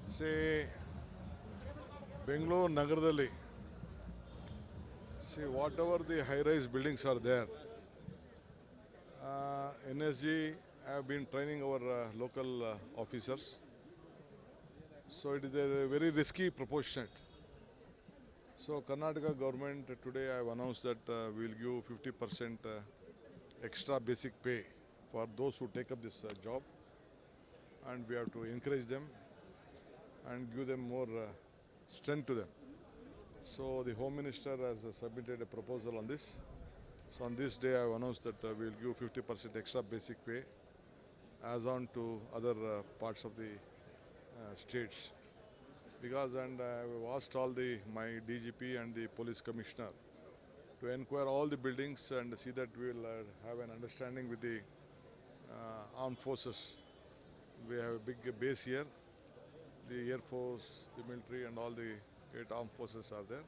See, Bangalore Nagaradalli, see whatever the high-rise buildings are there, NSG have been training our local officers. So it is a very risky proportionate. So Karnataka government today I have announced that we will give 50% extra basic pay for those who take up this job, and we have to encourage them and give them more strength to them. So the Home Minister has submitted a proposal on this. So on this day I have announced that we will give 50% extra basic pay as on to other parts of the states. Because and I have asked all my DGP and the police commissioner to inquire all the buildings and see that we will have an understanding with the armed forces. We have a big base here. The Air Force, the military and all the 8 armed forces are there.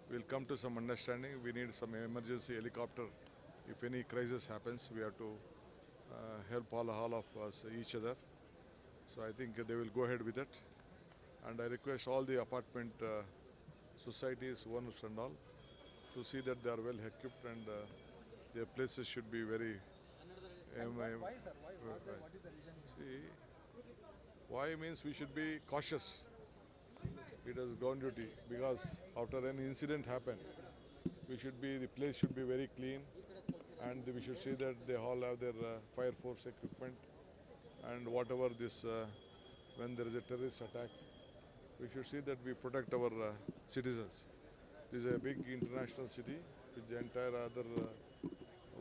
We will come to some understanding. We need some emergency helicopter. If any crisis happens, we have to help all of us, each other. So I think they will go ahead with it. And I request all the apartment societies, owners and all, to see that they are well equipped and their places should be very... Why, sir? What is the reason? See, why means we should be cautious. It is ground duty because after an incident happen, the place should be very clean, and we should see that they all have their fire force equipment, and whatever this when there is a terrorist attack, we should see that we protect our citizens. This is a big international city which the entire other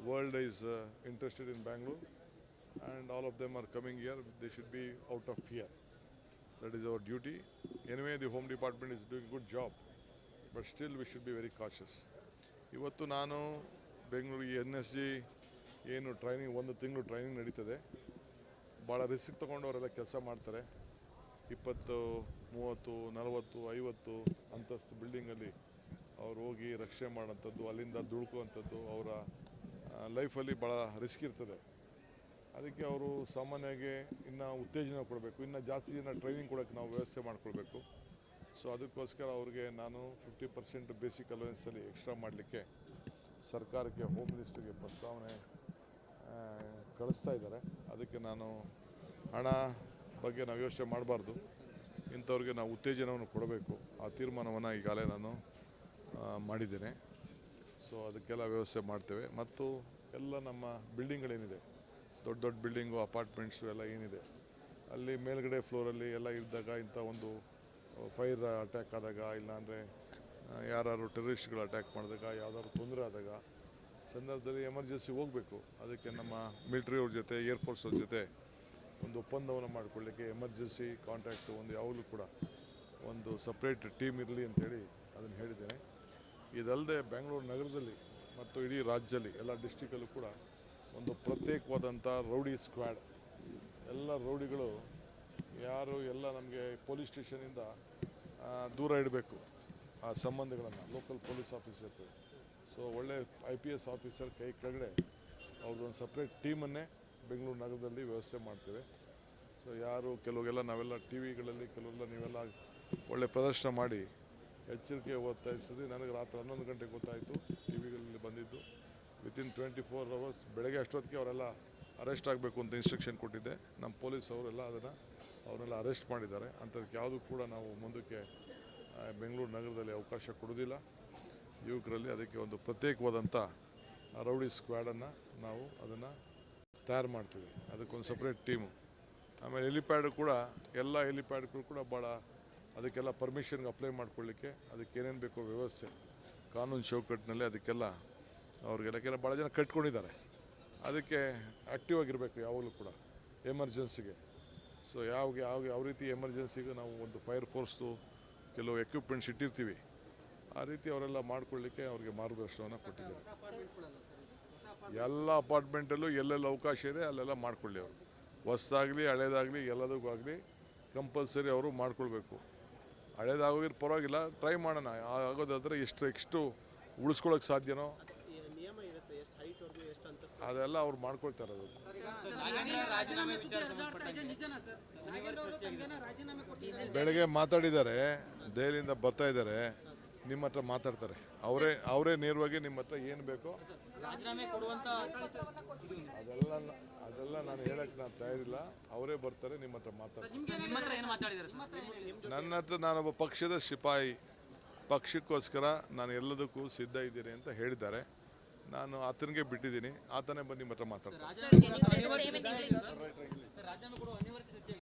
world is interested in Bangalore, and all of them are coming here. They should be out of fear. That is our duty. Anyway, the Home Department is doing a good job, but still we should be very cautious. ಇವತ್ತು ನಾನು ಬೆಂಗಳೂರಿಗೆ NSG ಏನು training 1 ತಿಂಗಳು training ನಡೀತದೆ. ಭಾಳ risk ತೊಗೊಂಡವರೆಲ್ಲ ಕೆಲಸ ಮಾಡ್ತಾರೆ. 20, 30, 40, 50 ಅಂತಸ್ತು ಬಿಲ್ಡಿಂಗಲ್ಲಿ ಅವ್ರು ಹೋಗಿ ರಕ್ಷಣೆ ಮಾಡೋಂಥದ್ದು, ಅಲ್ಲಿಂದ ದುಡ್ಕುವಂಥದ್ದು ಅವರ ಲೈಫಲ್ಲಿ ಭಾಳ ರಿಸ್ಕ್ ಇರ್ತದೆ. ಅದಕ್ಕೆ ಅವರು ಸಾಮಾನ್ಯವಾಗಿ ಇನ್ನೂ ಉತ್ತೇಜನ ಕೊಡಬೇಕು, ಇನ್ನೂ ಜಾಸ್ತಿ ಜನ ಟ್ರೈನಿಂಗ್ ಕೊಡೋಕ್ಕೆ ನಾವು ವ್ಯವಸ್ಥೆ ಮಾಡಿಕೊಳ್ಬೇಕು. ಸೊ ಅದಕ್ಕೋಸ್ಕರ ಅವ್ರಿಗೆ ನಾನು 50% ಬೇಸಿಕ್ ಅಲವೆನ್ಸಲ್ಲಿ ಎಕ್ಸ್ಟ್ರಾ ಮಾಡಲಿಕ್ಕೆ ಸರ್ಕಾರಕ್ಕೆ ಹೋಮ್ ಮಿನಿಸ್ಟ್ರಿಗೆ ಪ್ರಸ್ತಾವನೆ ಕಳಿಸ್ತಾ ಇದ್ದಾರೆ. ಅದಕ್ಕೆ ನಾನು ಹಣ ಬಗ್ಗೆ ನಾವು ಯೋಚನೆ ಮಾಡಬಾರ್ದು, ಇಂಥವ್ರಿಗೆ ನಾವು ಉತ್ತೇಜನವನ್ನು ಕೊಡಬೇಕು. ಆ ತೀರ್ಮಾನವನ್ನು ಈಗಾಗಲೇ ನಾನು ಮಾಡಿದ್ದೇನೆ. ಸೊ ಅದಕ್ಕೆಲ್ಲ ವ್ಯವಸ್ಥೆ ಮಾಡ್ತೇವೆ. ಮತ್ತು ಎಲ್ಲ ನಮ್ಮ ಬಿಲ್ಡಿಂಗ್ಗಳೇನಿದೆ, ದೊಡ್ಡ ದೊಡ್ಡ ಬಿಲ್ಡಿಂಗು, ಅಪಾರ್ಟ್ಮೆಂಟ್ಸು ಎಲ್ಲ ಏನಿದೆ, ಅಲ್ಲಿ ಮೇಲ್ಗಡೆ ಫ್ಲೋರಲ್ಲಿ ಎಲ್ಲ ಇದ್ದಾಗ ಇಂಥ ಒಂದು ಫೈರ್ ಅಟ್ಯಾಕ್ ಆದಾಗ, ಇಲ್ಲಾಂದರೆ ಯಾರು ಟೆರರಿಸ್ಟ್ಗಳು ಅಟ್ಯಾಕ್ ಮಾಡಿದಾಗ, ಯಾವುದಾದ್ರು ತೊಂದರೆ ಆದಾಗ ಸಂದರ್ಭದಲ್ಲಿ ಎಮರ್ಜೆನ್ಸಿ ಹೋಗಬೇಕು. ಅದಕ್ಕೆ ನಮ್ಮ ಮಿಲಿಟ್ರಿಯವ್ರ ಜೊತೆ, ಏರ್ಫೋರ್ಸ್ ಅವ್ರ ಜೊತೆ ಒಂದು ಒಪ್ಪಂದವನ್ನು ಮಾಡಿಕೊಳ್ಳಿಕ್ಕೆ ಎಮರ್ಜೆನ್ಸಿ ಕಾಂಟ್ಯಾಕ್ಟು ಒಂದು ಯಾವಾಗಲೂ ಕೂಡ ಒಂದು ಸಪ್ರೇಟ್ ಟೀಮ್ ಇರಲಿ ಅಂತೇಳಿ ಅದನ್ನು ಹೇಳಿದ್ದೇನೆ. ಇದಲ್ಲದೆ ಬೆಂಗಳೂರು ನಗರದಲ್ಲಿ ಮತ್ತು ಇಡೀ ರಾಜ್ಯದಲ್ಲಿ ಎಲ್ಲ ಡಿಸ್ಟಿಕಲ್ಲೂ ಕೂಡ ಒಂದು ಪ್ರತ್ಯೇಕವಾದಂಥ ರೌಡಿ ಸ್ಕ್ವಾಡ್, ಎಲ್ಲ ರೌಡಿಗಳು ಯಾರು ಎಲ್ಲ ನಮಗೆ ಪೊಲೀಸ್ ಸ್ಟೇಷನಿಂದ ದೂರ ಇಡಬೇಕು ಆ ಸಂಬಂಧಗಳನ್ನು, ಲೋಕಲ್ ಪೊಲೀಸ್ ಆಫೀಸರ್. ಸೊ ಒಳ್ಳೆ IPS ಆಫೀಸರ್ ಕೈ ಕೆಳಗಡೆ ಅವ್ರದ್ದೊಂದು ಸಪ್ರೇಟ್ ಟೀಮನ್ನೇ ಬೆಂಗಳೂರು ನಗರದಲ್ಲಿ ವ್ಯವಸ್ಥೆ ಮಾಡ್ತೇವೆ. ಸೊ ಯಾರು ಕೆಲವೆಲ್ಲ ನಾವೆಲ್ಲ TV ಗಳಲ್ಲಿ ಕೆಲವೆಲ್ಲ ನೀವೆಲ್ಲ ಒಳ್ಳೆ ಪ್ರದರ್ಶನ ಮಾಡಿ ಎಚ್ಚರಿಕೆ ಒತ್ತಾಯಿಸಿದ್ರಿ. ನನಗೆ ರಾತ್ರಿ 11 ಗಂಟೆಗೆ ಗೊತ್ತಾಯಿತು, TV ಗಳಲ್ಲಿ ಬಂದಿದ್ದು. ವಿತಿನ್ 24 hours ಬೆಳಗ್ಗೆ ಅಷ್ಟೊತ್ತಿಗೆ ಅವರೆಲ್ಲ ಅರೆಸ್ಟ್ ಆಗಬೇಕು ಅಂತ ಇನ್ಸ್ಟ್ರಕ್ಷನ್ ಕೊಟ್ಟಿದ್ದೆ. ನಮ್ಮ ಪೊಲೀಸ್ ಅವರೆಲ್ಲ ಅವನ್ನೆಲ್ಲ ಅರೆಸ್ಟ್ ಮಾಡಿದ್ದಾರೆ. ಅಂಥದಕ್ಕೆ ಯಾವುದೂ ಕೂಡ ನಾವು ಮುಂದಕ್ಕೆ ಬೆಂಗಳೂರು ನಗರದಲ್ಲಿ ಅವಕಾಶ ಕೊಡೋದಿಲ್ಲ ಯುವಕರಲ್ಲಿ. ಅದಕ್ಕೆ ಒಂದು ಪ್ರತ್ಯೇಕವಾದಂಥ ರೌಡಿ ಸ್ಕ್ವಾಡನ್ನು ನಾವು ಅದನ್ನು ತಯಾರು ಮಾಡ್ತೀವಿ. ಅದಕ್ಕೊಂದು ಸಪ್ರೇಟ್ ಟೀಮು. ಆಮೇಲೆ ಹೆಲಿಪ್ಯಾಡ್ ಕೂಡ, ಎಲ್ಲ ಹೆಲಿಪ್ಯಾಡ್ಗಳು ಕೂಡ ಭಾಳ ಅದಕ್ಕೆಲ್ಲ ಪರ್ಮಿಷನ್ಗೆ ಅಪ್ಲೈ ಮಾಡ್ಕೊಳ್ಳಿಕ್ಕೆ ಅದಕ್ಕೆ ಏನೇನು ಬೇಕೋ ವ್ಯವಸ್ಥೆ ಕಾನೂನು ಚೌಕಟ್ಟಿನಲ್ಲಿ ಅದಕ್ಕೆಲ್ಲ ಅವ್ರಿಗೆಲ್ಲ ಭಾಳ ಜನ ಕಟ್ಕೊಂಡಿದ್ದಾರೆ. ಅದಕ್ಕೆ ಆ್ಯಕ್ಟಿವ್ ಆಗಿರಬೇಕು ಯಾವಾಗಲೂ ಕೂಡ ಎಮರ್ಜೆನ್ಸಿಗೆ. ಸೊ ಯಾವ ರೀತಿ ಎಮರ್ಜೆನ್ಸಿಗೆ ನಾವು ಒಂದು ಫೈರ್ ಫೋರ್ಸ್ದು ಕೆಲವು ಎಕ್ವಿಪ್ಮೆಂಟ್ಸ್ ಇಟ್ಟಿರ್ತೀವಿ, ಆ ರೀತಿ ಅವರೆಲ್ಲ ಮಾಡ್ಕೊಳ್ಳಿಕ್ಕೆ ಅವ್ರಿಗೆ ಮಾರ್ಗದರ್ಶನವನ್ನು ಕೊಟ್ಟಿದ್ದಾರೆ. ಎಲ್ಲ ಅಪಾರ್ಟ್ಮೆಂಟಲ್ಲೂ ಎಲ್ಲೆಲ್ಲಿ ಅವಕಾಶ ಇದೆ ಅಲ್ಲೆಲ್ಲ ಮಾಡ್ಕೊಳ್ಳಿ ಅವರು. ಹೊಸದಾಗಲಿ ಹಳೇದಾಗಲಿ ಎಲ್ಲದಕ್ಕೂ ಆಗಲಿ ಕಂಪಲ್ಸರಿ ಅವರು ಮಾಡ್ಕೊಳ್ಬೇಕು. ಹಳೇದಾಗೋಗಿರೋ ಪರವಾಗಿಲ್ಲ, ಟ್ರೈ ಮಾಡೋಣ. ಆಗೋದಾದರೆ ಎಷ್ಟು ಉಳಿಸ್ಕೊಳ್ಳೋಕೆ ಸಾಧ್ಯನೋ ಅದೆಲ್ಲ ಅವ್ರು ಮಾಡ್ಕೊಳ್ತಾರೆ. ಅದು ಬೆಳಗ್ಗೆ ಮಾತಾಡಿದ್ದಾರೆ, ದೆಹಲಿಯಿಂದ ಬರ್ತಾ ಇದ್ದಾರೆ, ನಿಮ್ಮ ಹತ್ರ ಮಾತಾಡ್ತಾರೆ. ಅವರೇ ನೇರವಾಗಿ ನಿಮ್ಮ ಹತ್ರ ಏನು ಬೇಕೋ ರಾಜೀನಾಮೆ ಕೊಡುವಂತ ಅದೆಲ್ಲ ನಾನು ಹೇಳಕ್ಕೆ ನಾನು ತಯಾರಿಲ್ಲ. ಅವರೇ ಬರ್ತಾರೆ, ನಿಮ್ಮ ಹತ್ರ ಮಾತಾಡ್ತಾರೆ. ನಿಮ್ಮ ಹತ್ರ ಏನು ಮಾತಾಡಿದ್ದಾರೆ ಸರ್? ನನ್ನ ಹತ್ರ ನಾನೊಬ್ಬ ಪಕ್ಷದ ಸಿಪಾಯಿ, ಪಕ್ಷಕ್ಕೋಸ್ಕರ ನಾನು ಎಲ್ಲದಕ್ಕೂ ಸಿದ್ಧ ಇದ್ದೀನಿ ಅಂತ ಹೇಳಿದ್ದಾರೆ. ನಾನು ಆತನಿಗೆ ಬಿಟ್ಟಿದ್ದೀನಿ, ಆತನೇ ಬಂದು ನಿಮ್ಮ ಹತ್ರ ಮಾತಾಡ್ತಾರೆ. ರಾಜೀನಾಮೆ ಕೊಡುವ ಅನಿವಾರ್ಯತೆ